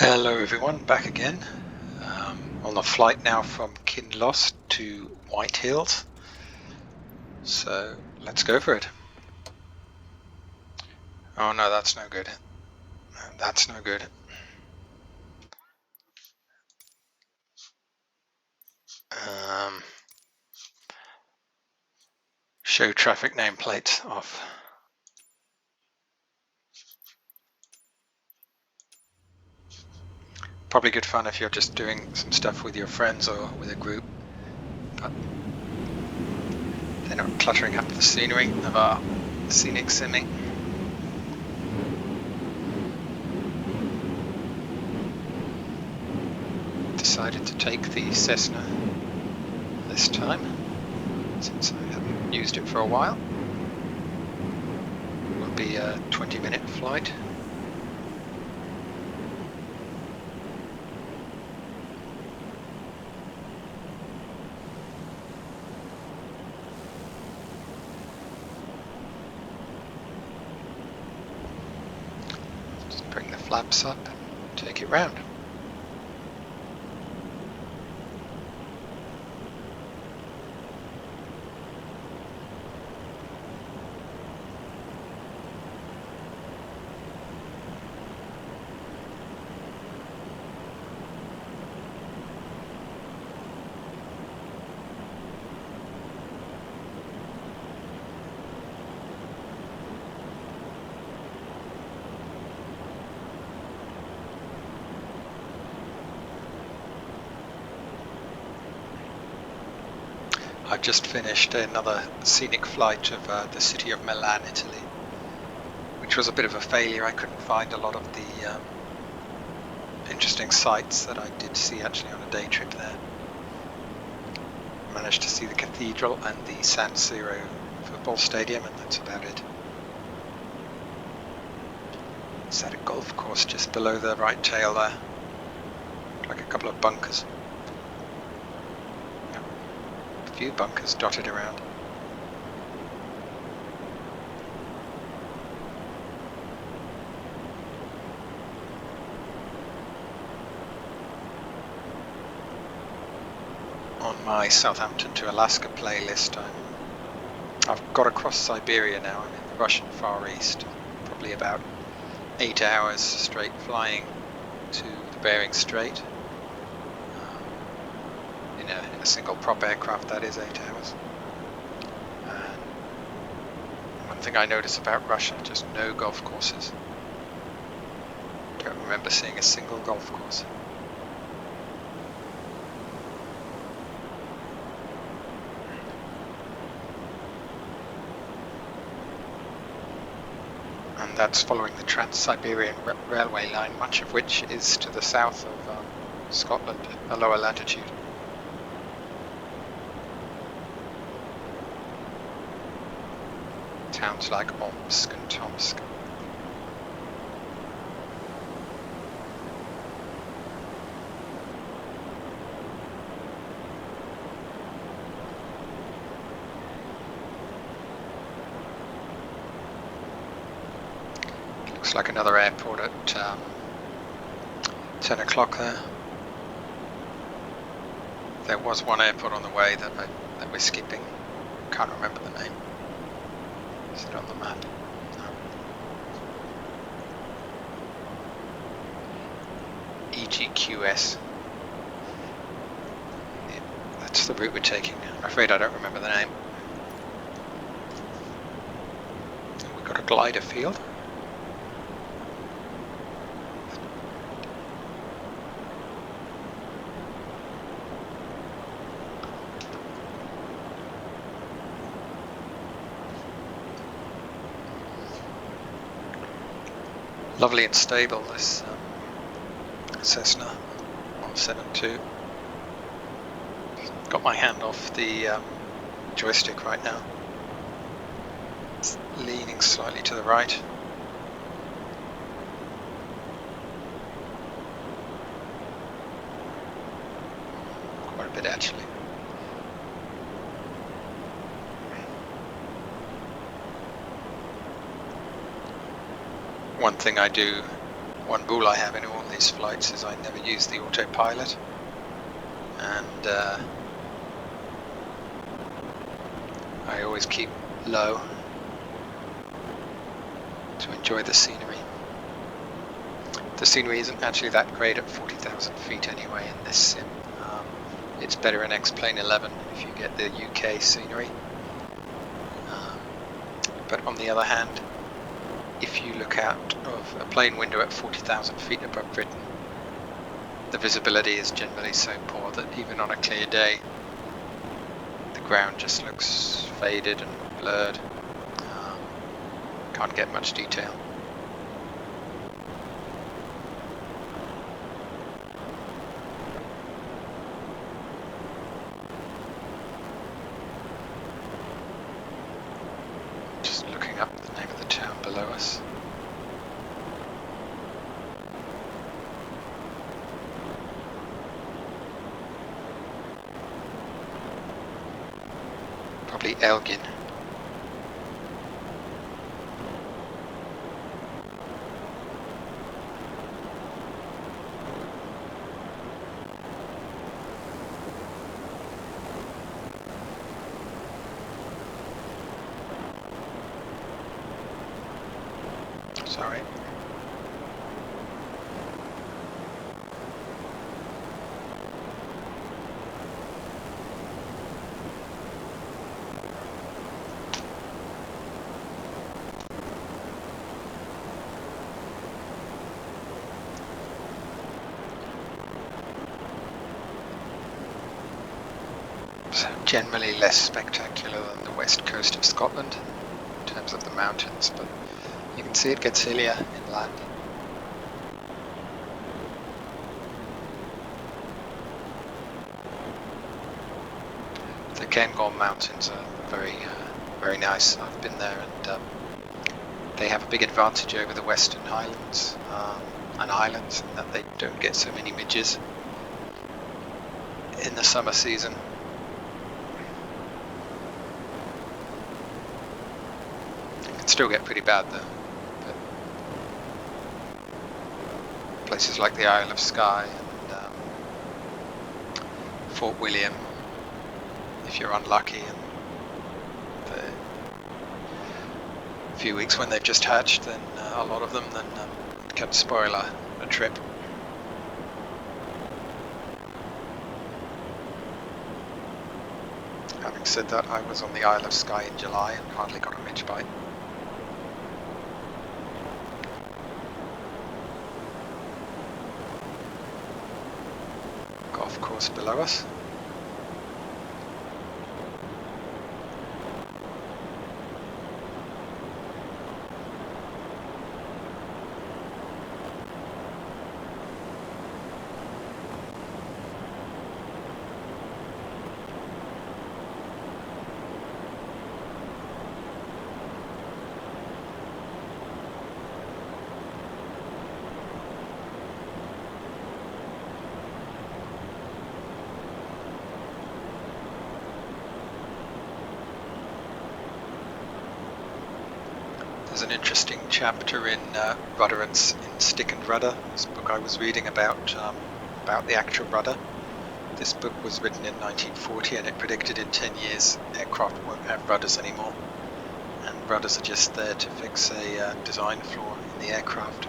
Hello everyone, back again on the flight now from Kinloss to Whitehills. So let's go for it. Oh no, that's no good. That's no good. Show traffic nameplates off. Probably good fun if you're just doing some stuff with your friends or with a group, but they're not cluttering up the scenery of our scenic simming. Decided to take the Cessna this time, since I haven't used it for a while. It will be a 20-minute flight. Bring the flaps up, take it round. I've just finished another scenic flight of the city of Milan, Italy, which was a bit of a failure. I couldn't find a lot of the interesting sights that I did see actually on a day trip there. I managed to see the cathedral and the San Siro football stadium, and that's about it. It's at a golf course just below the right tail there, like a couple of bunkers. Few bunkers dotted around. On my Southampton to Alaska playlist, I've got across Siberia now. I'm in the Russian Far East, probably about 8 hours straight flying to the Bering Strait. In a single prop aircraft, that is 8 hours. And one thing I notice about Russia, just no golf courses. Don't remember seeing a single golf course. And that's following the Trans-Siberian Railway line, much of which is to the south of Scotland, a lower latitude. Towns like Omsk and Tomsk. Looks like another airport at 10 o'clock there. There was one airport on the way that we're skipping. Can't remember the name. Is it on the map? No. EGQS. Yeah, that's the route we're taking. I'm afraid I don't remember the name. We've got a glider field. Lovely and stable, this Cessna 172. Got my hand off the joystick right now. It's leaning slightly to the right. Quite a bit actually. One thing I do One rule I have in all these flights is I never use the autopilot, and I always keep low to enjoy the scenery. The scenery isn't actually that great at 40,000 feet anyway in this sim. It's better in X-Plane 11 if you get the UK scenery. But on the other hand, if you look out of a plane window at 40,000 feet above Britain, the visibility is generally so poor that even on a clear day, the ground just looks faded and blurred. Can't get much detail. Just looking up the name of the town below us. Probably Elgin. Sorry. So generally less spectacular than the west coast of Scotland in terms of the mountains, but you can see it gets hillier inland. The Cairngorm Mountains are very nice. I've been there, and they have a big advantage over the Western Highlands and islands in that they don't get so many midges in the summer season. It can still get pretty bad though. Places like the Isle of Skye and Fort William, if you're unlucky, and the few weeks when they've just hatched, then a lot of them, then it can spoil a trip. Having said that, I was on the Isle of Skye in July and hardly got a midge bite. Golf course below us. There's an interesting chapter in Rudder and in Stick and Rudder, this book I was reading about the actual rudder. This book was written in 1940 and it predicted in 10 years aircraft won't have rudders anymore, and rudders are just there to fix a design flaw in the aircraft.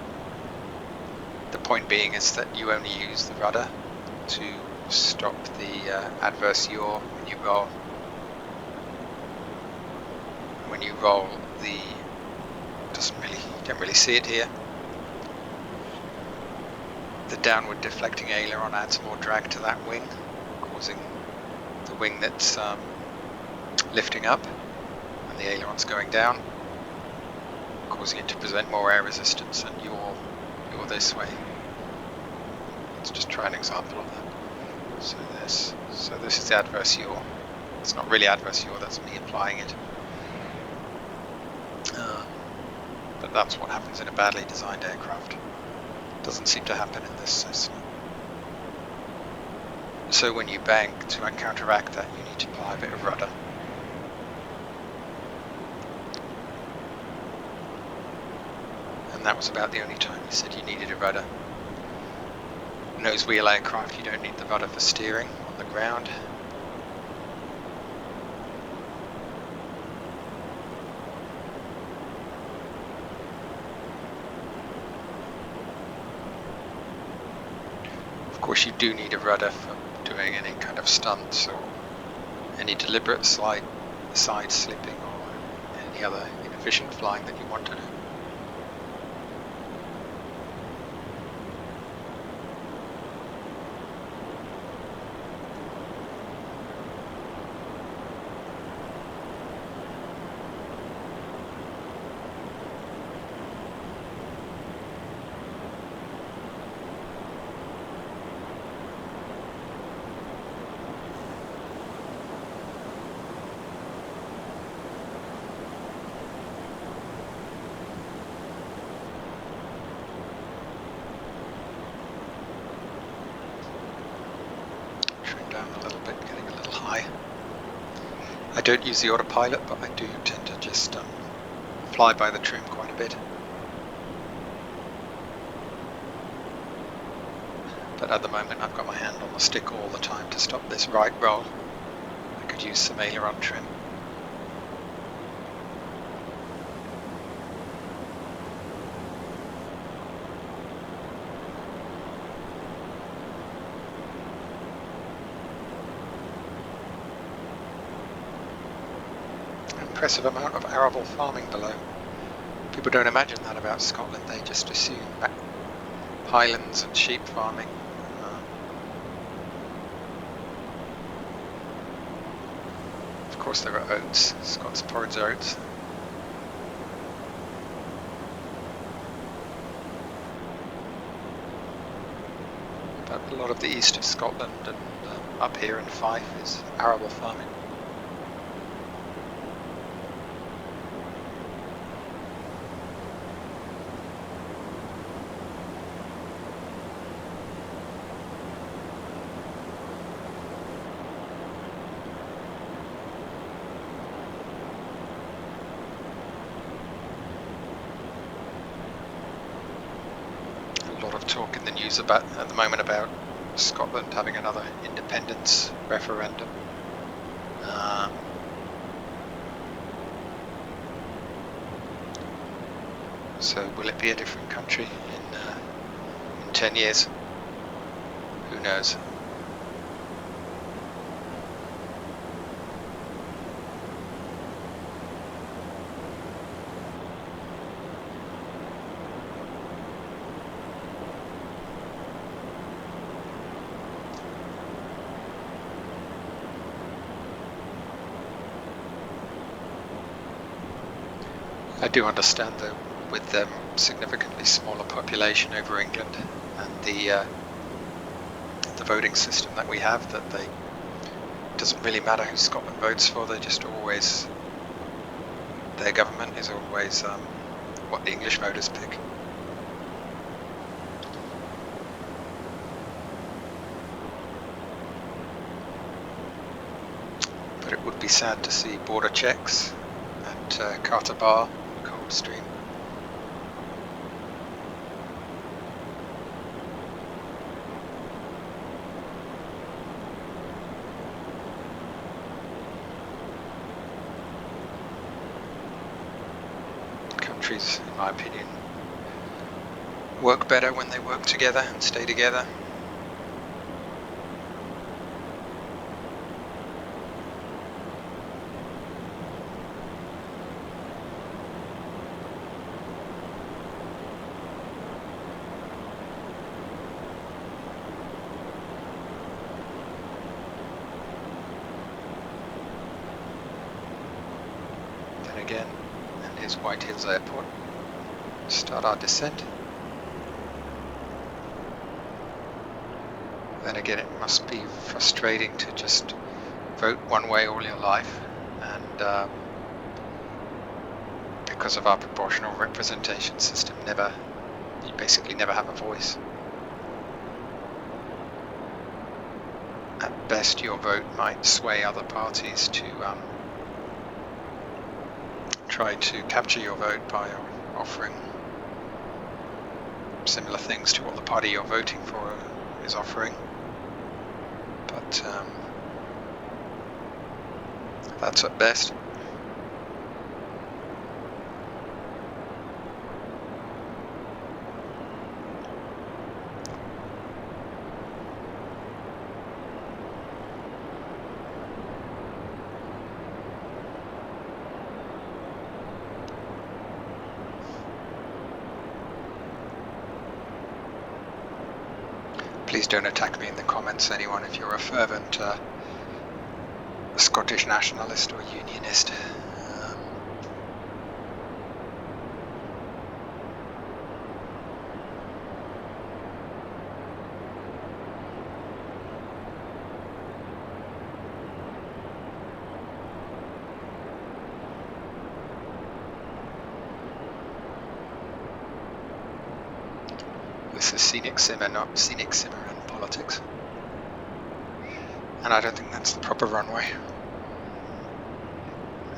The point being is that you only use the rudder to stop the adverse yaw when you roll. When you roll, you don't really see it here. The downward deflecting aileron adds more drag to that wing, causing the wing that's lifting up and the aileron's going down, causing it to present more air resistance, and you're this way. Let's just try an example of that. So this is the adverse yaw. It's not really adverse yaw, that's me applying it. But that's what happens in a badly designed aircraft. Doesn't seem to happen in this system. So when you bank, to counteract that, you need to apply a bit of rudder. and that was about the only time he said you needed a rudder. Nose wheel aircraft, you don't need the rudder for steering on the ground. Of course you do need a rudder for doing any kind of stunts or any deliberate side slipping or any other inefficient flying that you want to do. Down a little bit, getting a little high. I don't use the autopilot, but I do tend to just fly by the trim quite a bit. But at the moment I've got my hand on the stick all the time to stop this right roll. I could use some aileron trim. Impressive amount of arable farming below. People don't imagine that about Scotland, they just assume highlands and sheep farming. Of course there are oats, Scots porridge oats. But a lot of the east of Scotland and up here in Fife is arable farming. A lot of talk in the news at the moment about Scotland having another independence referendum. So will it be a different country in 10 years? Who knows? I do understand though, with them significantly smaller population over England and the voting system that we have, that it doesn't really matter who Scotland votes for, they just always, their government is always what the English voters pick. But it would be sad to see border checks at Carter Bar, Coldstream. Countries, in my opinion, work better when they work together and stay together. Again, and here's Whitehills Airport. Start our descent. Then again, it must be frustrating to just vote one way all your life, and because of our proportional representation system, you basically never have a voice. At best, your vote might sway other parties to try to capture your vote by offering similar things to what the party you're voting for is offering. But that's at best. Please don't attack me in the comments, anyone, if you're a fervent Scottish nationalist or unionist. This is scenic simmer, not scenic simmer and politics. And I don't think that's the proper runway.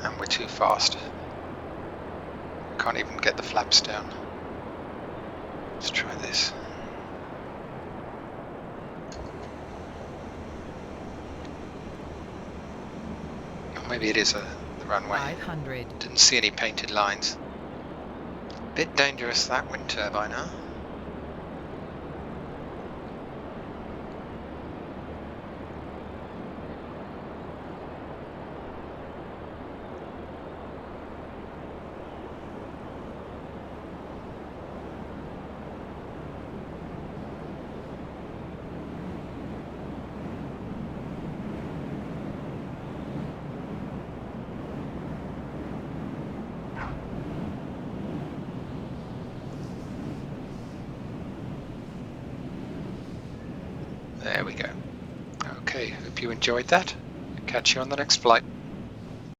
And we're too fast. Can't even get the flaps down. Let's try this. Or maybe it is the runway. 500. Didn't see any painted lines. Bit dangerous, that wind turbine, huh? There we go. Okay, hope you enjoyed that. Catch you on the next flight.